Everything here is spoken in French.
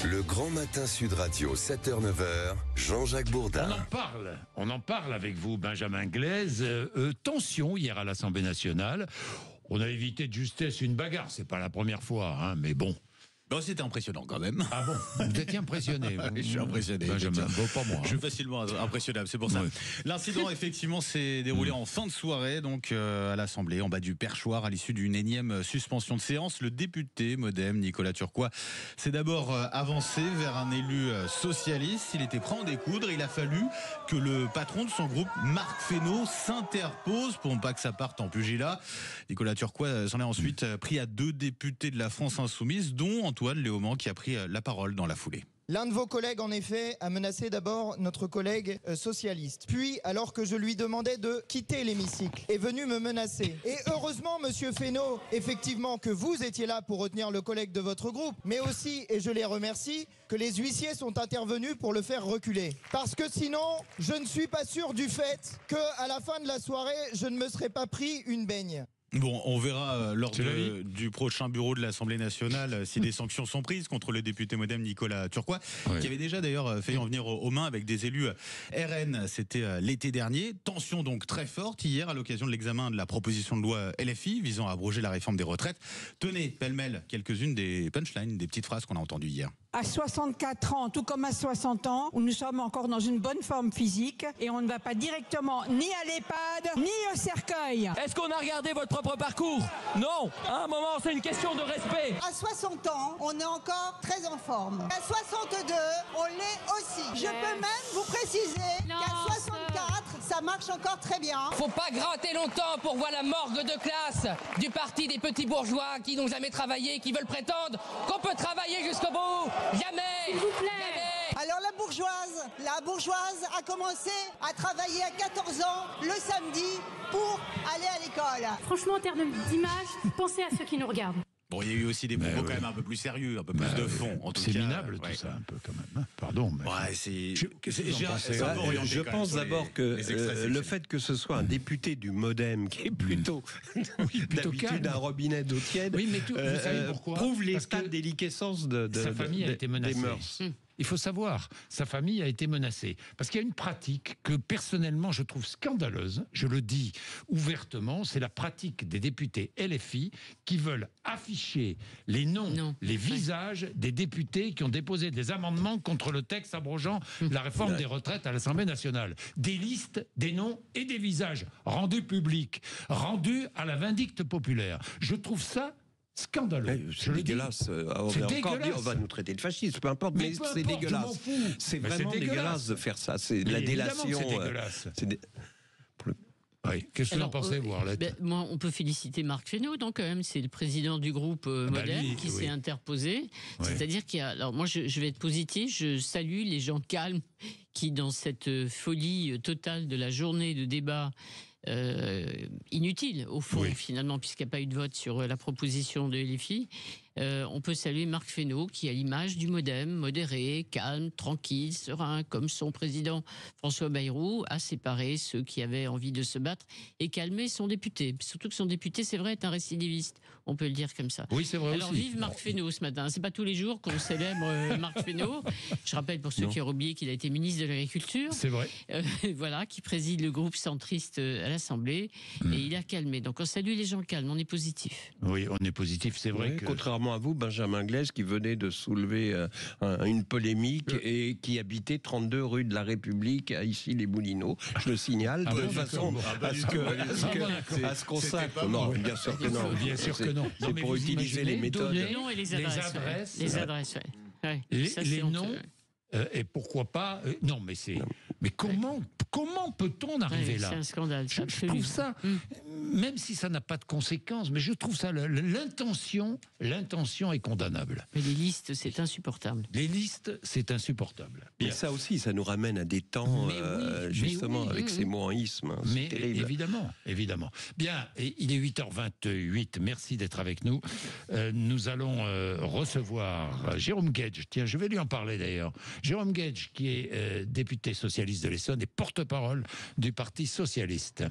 Le Grand Matin Sud Radio, 7h-9h, Jean-Jacques Bourdin. On en parle avec vous, Benjamin Glaise. Tension hier à l'Assemblée nationale. On a évité de justesse une bagarre, c'est pas la première fois, hein, mais bon. Bon, c'était impressionnant quand même. Ah bon? Vous étiez impressionné? Je suis impressionné. Benjamin, bon, pas moi. Je suis facilement impressionnable, c'est pour ça. Oui. L'incident, effectivement, s'est déroulé en fin de soirée, donc à l'Assemblée, en bas du perchoir, à l'issue d'une énième suspension de séance. Le député MoDem, Nicolas Turquois, s'est d'abord avancé vers un élu socialiste. Il était prêt à en découdre. Il a fallu que le patron de son groupe, Marc Fesneau, s'interpose pour ne pas que ça parte en pugilat. Nicolas Turquois s'en est ensuite pris à deux députés de la France Insoumise, dont Antoine Léaumont, qui a pris la parole dans la foulée. L'un de vos collègues, en effet, a menacé d'abord notre collègue socialiste. Puis, alors que je lui demandais de quitter l'hémicycle, est venu me menacer. Et heureusement, monsieur Fesneau, effectivement, que vous étiez là pour retenir le collègue de votre groupe, mais aussi, et je les remercie, que les huissiers sont intervenus pour le faire reculer. Parce que sinon, je ne suis pas sûr du fait qu'à la fin de la soirée, je ne me serais pas pris une baigne. Bon, on verra lors du prochain bureau de l'Assemblée nationale si des sanctions sont prises contre le député MoDem Nicolas Turquois, qui avait déjà d'ailleurs failli en venir aux mains avec des élus RN. C'était l'été dernier. Tension donc très forte hier à l'occasion de l'examen de la proposition de loi LFI visant à abroger la réforme des retraites. Tenez, pêle-mêle, quelques-unes des punchlines, des petites phrases qu'on a entendues hier. À 64 ans, tout comme à 60 ans, où nous sommes encore dans une bonne forme physique et on ne va pas directement ni à l'EHPAD, ni au cercueil. Est-ce qu'on a regardé votre propre parcours? Non. À un moment, c'est une question de respect. À 60 ans, on est encore très en forme. À 62, on l'est aussi. Je peux même vous préciser qu'à 64, ça marche encore très bien. Faut pas gratter longtemps pour voir la morgue de classe du parti des petits bourgeois qui n'ont jamais travaillé, qui veulent prétendre qu'on peut travailler jusqu'au bout. Jamais. S'il vous plaît. Jamais. Alors la bourgeoise a commencé à travailler à 14 ans le samedi pour aller à l'école. Franchement, en termes d'image, pensez à ceux qui nous regardent. Bon, il y a eu aussi des propos quand même un peu plus sérieux, un peu plus de fond. En tout c'est cas, minable tout ça un peu quand même. Pardon, mais ouais, c'est. Je pense d'abord que le fait que ce soit un député du MoDem qui est plutôt d'habitude un robinet d'eau tiède, mais vous savez pourquoi? Prouve l'état de déliquescence de sa famille a été menacée. Des mœurs. Il faut savoir, sa famille a été menacée. Parce qu'il y a une pratique que personnellement je trouve scandaleuse, je le dis ouvertement, c'est la pratique des députés LFI qui veulent afficher les noms, les visages des députés qui ont déposé des amendements contre le texte abrogeant la réforme des retraites à l'Assemblée nationale. Des listes, des noms et des visages rendus publics, rendus à la vindicte populaire. Je trouve ça scandaleux. C'est dégueulasse. On va nous traiter de fascistes, peu importe, mais c'est dégueulasse. C'est vraiment dégueulasse de faire ça. C'est la délation. C'est dégueulasse. Oui. Qu'est-ce que vous en pensez, vous, Arlette? Moi, on peut féliciter Marc Fesneau, donc quand même, c'est le président du groupe MoDem qui s'est interposé. C'est-à-dire qu'il y a. Alors moi, je vais être positif. Je salue les gens calmes qui, dans cette folie totale de la journée de débat. Inutile au fond finalement puisqu'il n'y a pas eu de vote sur la proposition de LFI, on peut saluer Marc Fesneau qui a l'image du MoDem, modéré, calme, tranquille, serein, comme son président François Bayrou a séparé ceux qui avaient envie de se battre et calmé son député, surtout que son député c'est vrai est un récidiviste, on peut le dire comme ça. Oui, c'est vrai. Alors aussi. Vive Marc Fesneau ce matin, c'est pas tous les jours qu'on célèbre Marc Fesneau. Je rappelle pour ceux qui auraient oublié qu'il a été ministre de l'Agriculture, c'est vrai, voilà, qui préside le groupe centriste à l'Assemblée et il a calmé. Donc on salue les gens calmes, on est positif. Oui, on est positif, c'est vrai que... Contrairement à vous, Benjamin Glaise, qui venait de soulever une polémique et qui habitait 32 rue de la République, à Issy-les-Moulineaux, je le signale, de façon à ce qu'on sache. Non, bien sûr que non. Bien sûr que non. C'est pour utiliser les méthodes. Les noms et les adresses. Les adresses, les noms, et pourquoi pas... Non, mais c'est... Mais comment peut-on arriver là? C'est un scandale. Je trouve ça, même si ça n'a pas de conséquences, mais je trouve ça, l'intention est condamnable. Mais les listes, c'est insupportable. Les listes, c'est insupportable. Et ça aussi, ça nous ramène à des temps, justement, avec ces mohaïsmes. C'est terrible. Évidemment. Bien, et il est 8h28, merci d'être avec nous. Nous allons recevoir Jérôme Guedj. Tiens, je vais lui en parler d'ailleurs. Jérôme Guedj, qui est député socialiste de l'Essonne et porte-parole du Parti socialiste.